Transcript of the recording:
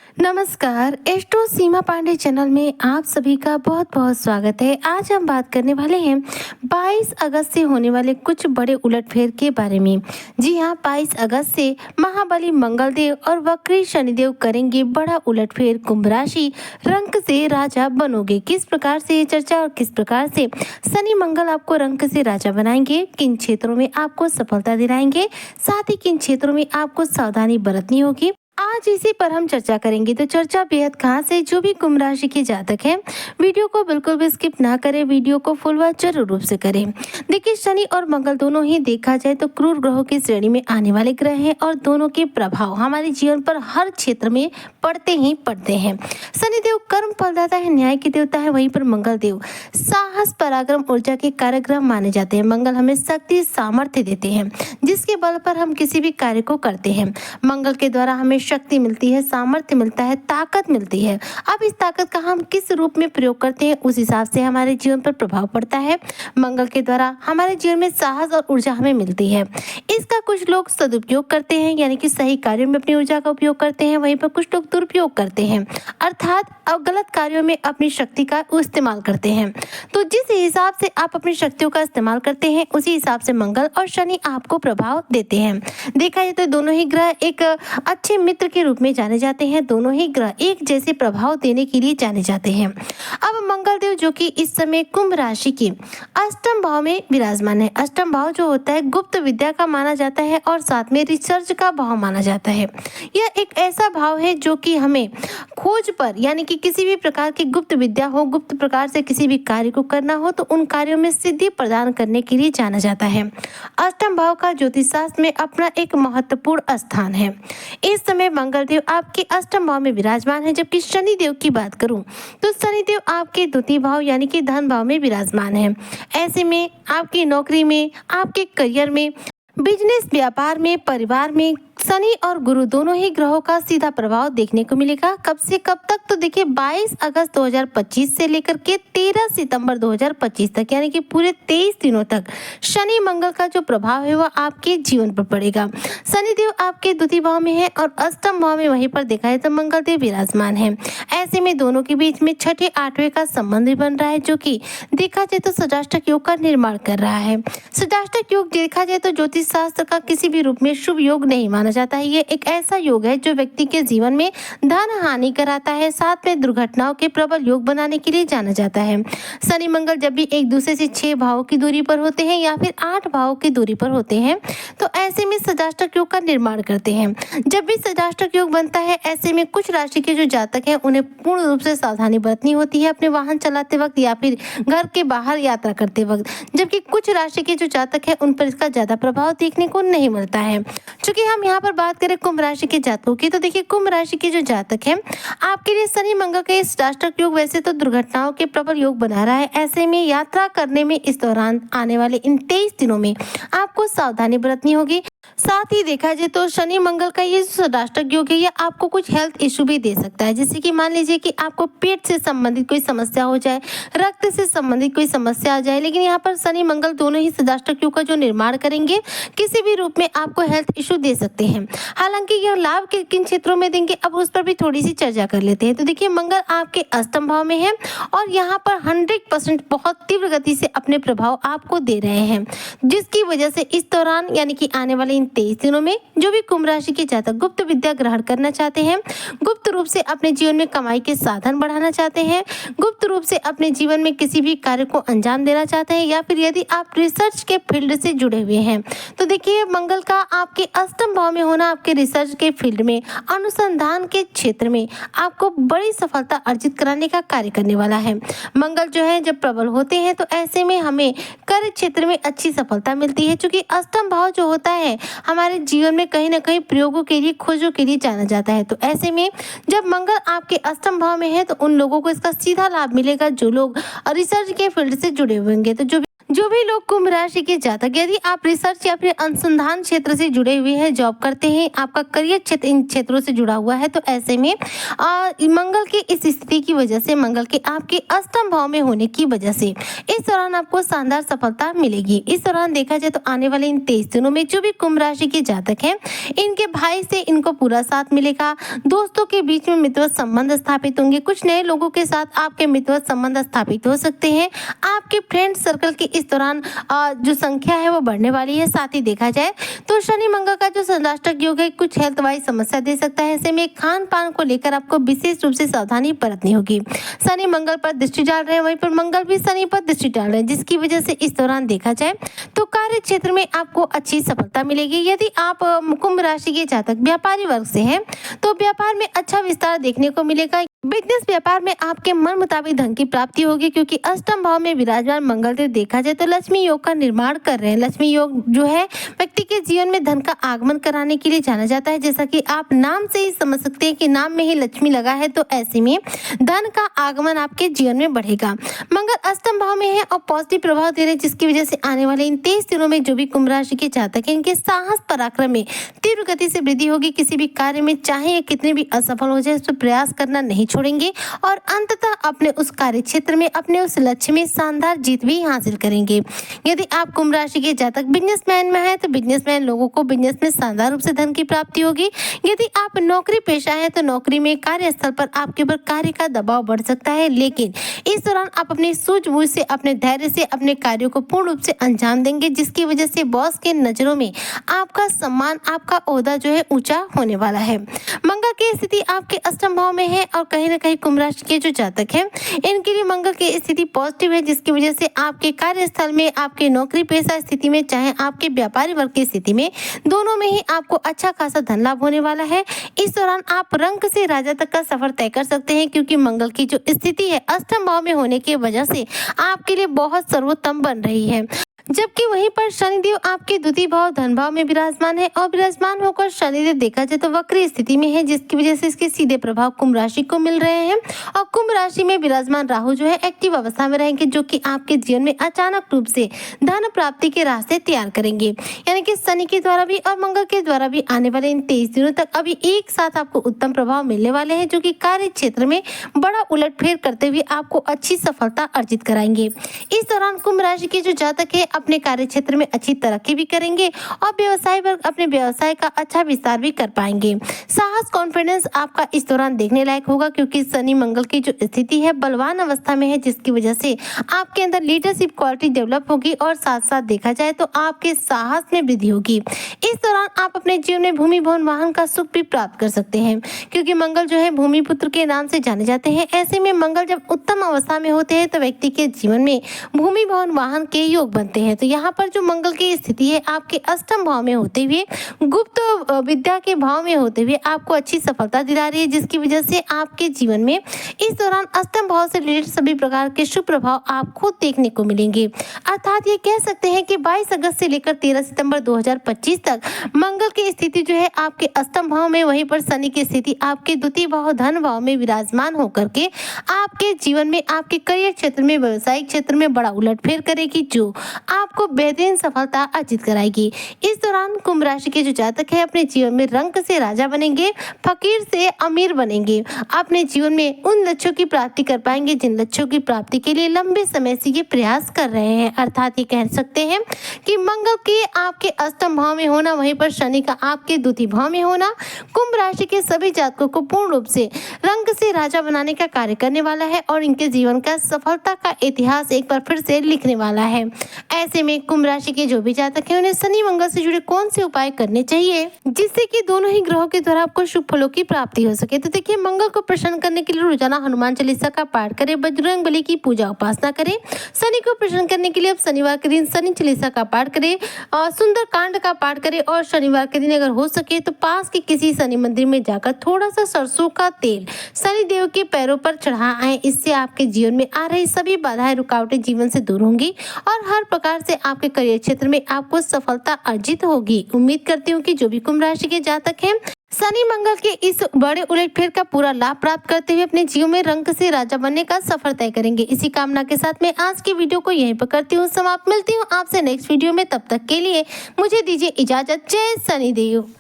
नमस्कार, एस्ट्रो सीमा पांडे चैनल में आप सभी का बहुत बहुत स्वागत है। आज हम बात करने वाले हैं 22 अगस्त से होने वाले कुछ बड़े उलटफेर के बारे में। जी हाँ, 22 अगस्त से महाबली मंगलदेव और वक्री शनिदेव करेंगे बड़ा उलटफेर। कुंभ राशि, रंक से राजा बनोगे। किस प्रकार से ये चर्चा और किस प्रकार से शनि मंगल आपको रंक से राजा बनाएंगे, किन क्षेत्रों में आपको सफलता दिलाएंगे, साथ ही किन क्षेत्रों में आपको सावधानी बरतनी होगी, आज इसी पर हम चर्चा करेंगे। तो चर्चा बेहद खास है। जो भी कुंभ राशि के जातक हैं, वीडियो को बिल्कुल भी स्किप ना करें, वीडियो को फुल व जरूर रूप से करें। देखिए, शनि और मंगल दोनों ही देखा जाए तो क्रूर ग्रहों की श्रेणी में आने वाले ग्रह हैं और दोनों के प्रभाव हमारे जीवन पर हर क्षेत्र में पड़ते ही पड़ते हैं। शनिदेव कर्म फलदाता है, न्याय के देवता है, वहीं पर मंगल देव साहस पराक्रम ऊर्जा के कार्यक्रम माने जाते हैं। मंगल हमें शक्ति सामर्थ्य देते हैं जिसके बल पर हम किसी भी कार्य को करते हैं। मंगल के द्वारा हमें शक्ति मिलती है, सामर्थ्य मिलता है, ताकत मिलती है। अब इस ताकत का हम किस रूप में प्रयोग करते हैं उस हिसाब से हमारे जीवन पर प्रभाव पड़ता है। मंगल के द्वारा हमारे जीवन में साहस और ऊर्जा हमें मिलती है। इसका कुछ लोग सदुपयोग करते हैं, यानी कि सही कार्यों में अपनी ऊर्जा का उपयोग करते हैं, वहीं पर कुछ लोग दुरुपयोग करते हैं, अर्थात गलत कार्यों में अपनी शक्ति का इस्तेमाल करते हैं। तो जिस हिसाब से आप अपनी शक्तियों का इस्तेमाल करते हैं उसी हिसाब से मंगल और शनि आपको प्रभाव देते हैं। देखा जाए तो दोनों ही ग्रह एक अच्छे मित्र के रूप में जाने जाते हैं। दोनों ही ग्रह एक जैसे प्रभाव देने के लिए जाने जाते हैं। अब मंगल देव जो कि इस समय कुंभ राशि के अष्टम भाव में विराजमान है। अष्टम भाव जो होता है गुप्त विद्या का माना जाता है और साथ में रिसर्च का भाव माना जाता है। यह एक ऐसा भाव है जो कि हमें खोज पर, यानी कि किसी भी प्रकार की गुप्त विद्या हो, गुप्त प्रकार से किसी भी कार्य को करना हो तो उन कार्यों में सिद्धि प्रदान करने के लिए जाना जाता है। अष्टम भाव का ज्योतिष शास्त्र में अपना एक महत्वपूर्ण स्थान है। इस समय मंगल देव आपके अष्टम भाव में विराजमान है, जबकि शनि देव की बात करूं तो शनि देव आपके द्वितीय भाव यानी कि धन भाव में विराजमान है। ऐसे में आपकी नौकरी में, आपके करियर में, बिजनेस व्यापार में, परिवार में शनि और गुरु दोनों ही ग्रहों का सीधा प्रभाव देखने को मिलेगा। कब से कब तक? तो देखिए 22 अगस्त 2025 से लेकर के 13 सितंबर 2025 तक, यानी कि पूरे 23 दिनों तक शनि मंगल का जो प्रभाव है वह आपके जीवन पर पड़ेगा। शनि देव आपके द्वितीय भाव में है और अष्टम भाव में वहीं पर देखा है तो मंगल देव विराजमान है। ऐसे में दोनों के बीच में छठे आठवें का संबंध भी बन रहा है, जो कि देखा जाए तो सजाष्टक योग का निर्माण कर रहा है। सजाष्टक योग देखा जाए तो ज्योतिष शास्त्र का किसी भी रूप में शुभ योग नहीं माना जाता है। ये एक ऐसा योग है जो व्यक्ति के जीवन में धन हानि कराता है, साथ में दुर्घटनाओं के प्रबल योग बनाने के लिए जाना जाता है। शनि मंगल जब भी एक दूसरे से 6 भावों की दूरी पर होते हैं या फिर 8 भावों की दूरी पर होते हैं तो ऐसे में सजाष्टक योग का निर्माण करते हैं। जब भी सजाष्टक योग बनता है ऐसे में कुछ राशि के जो जातक हैं उन्हें पूर्ण रूप से सावधानी बरतनी होती है अपने वाहन चलाते वक्त या फिर घर के बाहर यात्रा करते वक्त, जबकि कुछ राशि के जो जातक हैं उन पर इसका ज्यादा प्रभाव देखने को नहीं मिलता है। चूंकि हम यहाँ पर बात करें कुंभ राशि के जातकों की, तो देखिए कुंभ राशि के जो जातक हैं आपके लिए शनि मंगल का इस राष्ट्रक योग वैसे तो दुर्घटनाओं के प्रबल योग बना रहा है। ऐसे में यात्रा करने में इस दौरान आने वाले इन 23 दिनों में आपको सावधानी बरतनी होगी। साथ ही देखा जाए तो शनि मंगल का ये जो राष्ट्रक योग है ये आपको कुछ हेल्थ इशू भी दे सकता है, जैसे कि मान लीजिए कि आपको पेट से संबंधित कोई समस्या हो जाए, रक्त से संबंधित कोई समस्या आ जाए। लेकिन यहाँ पर शनि मंगल दोनों ही राष्ट्रक योग का जो निर्माण करेंगे किसी भी रूप में आपको हेल्थ इशू दे सकते हैं। हालांकि यह लाभ किन क्षेत्रों में देंगे अब उस पर भी थोड़ी सी चर्चा कर लेते हैं। तो देखिए मंगल आपके अष्टम भाव में है और यहाँ पर 100% बहुत तीव्र गति से अपने प्रभाव आपको दे रहे हैं, जिसकी वजह से इस दौरान यानी कि आने वाले इन 23 दिनों में जो भी कुंभ राशि के जातक गुप्त विद्या ग्रहण करना चाहते हैं, गुप्त रूप से अपने जीवन में कमाई के साधन बढ़ाना चाहते हैं, गुप्त रूप से अपने जीवन में किसी भी कार्य को अंजाम देना चाहते हैं, या फिर यदि आप रिसर्च के फील्ड से जुड़े हुए हैं तो देखिए मंगल का आपके अष्टम भाव में होना आपके रिसर्च के फील्ड में, अनुसंधान के क्षेत्र में आपको बड़ी सफलता अर्जित कराने का कार्य करने वाला है। मंगल जो है जब प्रबल होते हैं तो ऐसे में हमें कार्य क्षेत्र में अच्छी सफलता मिलती है, क्योंकि अष्टम भाव जो होता है हमारे जीवन में कहीं ना कहीं प्रयोगों के लिए, खोजों के लिए जाना जाता है। तो ऐसे में जब मंगल आपके अष्टम भाव में है तो उन लोगों को इसका सीधा लाभ मिलेगा जो लोग रिसर्च के फील्ड से जुड़े हुए होंगे। तो जो भी लोग कुंभ राशि के जातक, यदि आप रिसर्च या फिर अनुसंधान क्षेत्र से जुड़े हुए हैं, जॉब करते हैं, आपका करियर क्षेत्र इन क्षेत्रों से जुड़ा हुआ है, तो ऐसे में मंगल की इस स्थिति की वजह से, मंगल के आपके अष्टम भाव में होने की वजह से इस दौरान आपको शानदार सफलता मिलेगी। इस दौरान देखा जाए तो आने वाले इन 23 दिनों में जो भी कुंभ राशि के जातक हैं, इनके भाई से इनको पूरा साथ मिलेगा। दोस्तों के बीच में मित्रवत संबंध स्थापित होंगे। कुछ नए लोगों के साथ आपके मित्रवत संबंध स्थापित हो सकते हैं। आपके फ्रेंड सर्कल की इस दौरान जो संख्या है वो बढ़ने वाली है। साथ ही देखा जाए तो शनि मंगल का जो संराष्ट्रक योग है कुछ हेल्थ वाइज समस्या दे सकता है। ऐसे में खान पान को लेकर आपको विशेष रूप से सावधानी बरतनी होगी। शनि मंगल पर दृष्टि डाल रहे हैं, वहीं पर मंगल भी शनि पर दृष्टि डाल रहे हैं, जिसकी वजह से इस दौरान देखा जाए तो कार्य क्षेत्र में आपको अच्छी सफलता मिलेगी। यदि आप कुंभ राशि के जातक व्यापारी वर्ग से हैं तो व्यापार में अच्छा विस्तार देखने को मिलेगा। बिजनेस व्यापार में आपके मन मुताबिक धन की प्राप्ति होगी, क्योंकि अष्टम भाव में विराजमान मंगल देव देखा जाए तो लक्ष्मी योग का निर्माण कर रहे हैं। लक्ष्मी योग जो है व्यक्ति के जीवन में धन का आगमन कराने के लिए जाना जाता है। जैसा कि आप नाम से ही समझ सकते हैं कि नाम में ही लक्ष्मी लगा है, तो ऐसे में धन का आगमन आपके जीवन में बढ़ेगा। मंगल अष्टम भाव में है और पॉजिटिव प्रभाव दे रहे हैं, जिसकी वजह से आने वाले इन 23 दिनों में जो भी कुंभ राशि के जातक हैं, इनके साहस पराक्रम में तीव्र गति से वृद्धि होगी। किसी भी कार्य में चाहे ये कितने भी असफल हो जाए, उस पर प्रयास करना नहीं छोड़ेंगे और अंततः अपने उस कार्य क्षेत्र में, अपने उस लक्ष्य में शानदार जीत भी हासिल करेंगे। यदि आप कुंभ राशि के जातक बिजनेसमैन में हैं तो बिजनेसमैन लोगों को बिजनेस में शानदार रूप से धन की प्राप्ति होगी। यदि आप नौकरी पेशा हैं तो नौकरी में कार्यस्थल पर आपके ऊपर कार्य का दबाव बढ़ सकता है, लेकिन इस दौरान आप अपनी सूझबूझ से, अपने धैर्य से अपने कार्यों को पूर्ण रूप से अंजाम देंगे, जिसकी वजह से बॉस के नजरों में आपका सम्मान, आपका ओहदा जो है ऊंचा होने वाला है। मंगल की स्थिति आपके अष्टम भाव में है और कहीं ना कहीं कुंभ राशि के जो जातक हैं इनके लिए मंगल की स्थिति पॉजिटिव है, जिसकी वजह से आपके कार्यस्थल में, आपके नौकरी पेशा स्थिति में, चाहे आपके व्यापारी वर्ग की स्थिति में, दोनों में ही आपको अच्छा खासा धन लाभ होने वाला है। इस दौरान आप रंक से राजा तक का सफर तय कर सकते हैं, क्योंकि मंगल की जो स्थिति है अष्टम भाव में होने की वजह से आपके लिए बहुत सर्वोत्तम बन रही है। जबकि वहीं पर शनिदेव आपके द्वितीय भाव धन भाव में विराजमान है और विराजमान होकर शनिदेव देखा जाए तो वक्री स्थिति में है, जिसकी वजह से इसके सीधे प्रभाव कुंभ राशि को मिल रहे हैं। और कुंभ राशि में विराजमान राहु जो है एक्टिव अवस्था में रहेंगे, जो कि आपके जीवन में अचानक रूप से धन प्राप्ति के रास्ते तैयार करेंगे। यानी कि शनि के द्वारा भी और मंगल के द्वारा भी आने वाले इन 23 दिनों तक अभी एक साथ आपको उत्तम प्रभाव मिलने वाले हैं, जो कि कार्य क्षेत्र में बड़ा उलटफेर करते हुए आपको अच्छी सफलता अर्जित कराएंगे। इस दौरान कुंभ राशि के जो जातक है अपने कार्य क्षेत्र में अच्छी तरक्की भी करेंगे और व्यवसाय वर्ग अपने व्यवसाय का अच्छा विस्तार भी कर पाएंगे। साहस, कॉन्फिडेंस आपका इस दौरान देखने लायक होगा, क्योंकि शनि मंगल की जो स्थिति है बलवान अवस्था में है, जिसकी वजह से आपके अंदर लीडरशिप क्वालिटी डेवलप होगी और साथ साथ देखा जाए तो आपके साहस में वृद्धि होगी। इस दौरान आप अपने जीवन में भूमि भवन वाहन का सुख भी प्राप्त कर सकते हैं, क्योंकि मंगल जो है भूमि पुत्र के नाम से जाने जाते हैं। ऐसे में मंगल जब उत्तम अवस्था में होते हैं तो व्यक्ति के जीवन में भूमि भवन वाहन के योग बनते हैं। तो यहाँ पर जो मंगल की स्थिति है आपके अष्टम भाव में होते हुए, गुप्त विद्या के भाव में होते हुए आपको अच्छी सफलता दिला रही है, जिसकी वजह से आपके जीवन में इस दौरान अष्टम भाव से रिलेटेड सभी प्रकार के शुभ प्रभाव आपको देखने को मिलेंगे। अर्थात ये कह सकते हैं कि 22 अगस्त से लेकर 13 सितंबर 2025 तक मंगल की स्थिति जो है आपके अष्टम भाव में, वहीं पर शनि की स्थिति आपके द्वितीय भाव धन भाव में विराजमान होकर के आपके जीवन में, आपके करियर क्षेत्र में, व्यवसायिक क्षेत्र में बड़ा उलटफेर करेगी, जो आपको बेहतरीन सफलता अर्जित कराएगी। इस दौरान कुंभ राशि के जो जातक है अपने जीवन में रंक से राजा बनेंगे, फकीर से अमीर बनेंगे, अपने जीवन में उन लक्ष्यों की प्राप्ति कर पाएंगे जिन लक्ष्यों की प्राप्ति के लिए लंबे समय से ये प्रयास कर रहे हैं। अर्थात ये कह सकते हैं कि मंगल के आपके अष्टम भाव में होना, वहीं पर शनि का आपके द्वितीय भाव में होना कुंभ राशि के सभी जातकों को पूर्ण रूप से रंग से राजा बनाने का कार्य करने वाला है और इनके जीवन का सफलता का इतिहास एक बार फिर से लिखने वाला है। ऐसे में कुंभ राशि के जो भी जातक हैं उन्हें शनि मंगल से जुड़े कौन से उपाय करने चाहिए जिससे कि दोनों ही ग्रहों के द्वारा आपको शुभ फलों की प्राप्ति हो सके। तो देखिए, मंगल को प्रसन्न करने के लिए रोजाना हनुमान चालीसा का पाठ करें, बजरंग बली की पूजा उपासना करें। शनि को प्रसन्न करने के लिए अब शनिवार के दिन शनि चालीसा का पाठ करें और सुंदर कांड का पाठ करें, और शनिवार के दिन अगर हो सके तो पास के किसी शनि मंदिर में जाकर थोड़ा सा सरसों का तेल शनि देव के पैरों पर चढ़ा आए। इससे आपके जीवन में आ रही सभी बाधाएं, रुकावटें जीवन से दूर होंगी और हर प्रकार से आपके करियर क्षेत्र में आपको सफलता अर्जित होगी। उम्मीद करती हूँ कि जो भी कुंभ राशि के जातक हैं शनि मंगल के इस बड़े उलटफेर का पूरा लाभ प्राप्त करते हुए अपने जीवन में रंग से राजा बनने का सफर तय करेंगे। इसी कामना के साथ मैं आज की वीडियो को यहीं पर करती हूँ समाप्त। मिलती हूँ आपसे नेक्स्ट वीडियो में, तब तक के लिए मुझे दीजिए इजाजत। जय शनिदेव।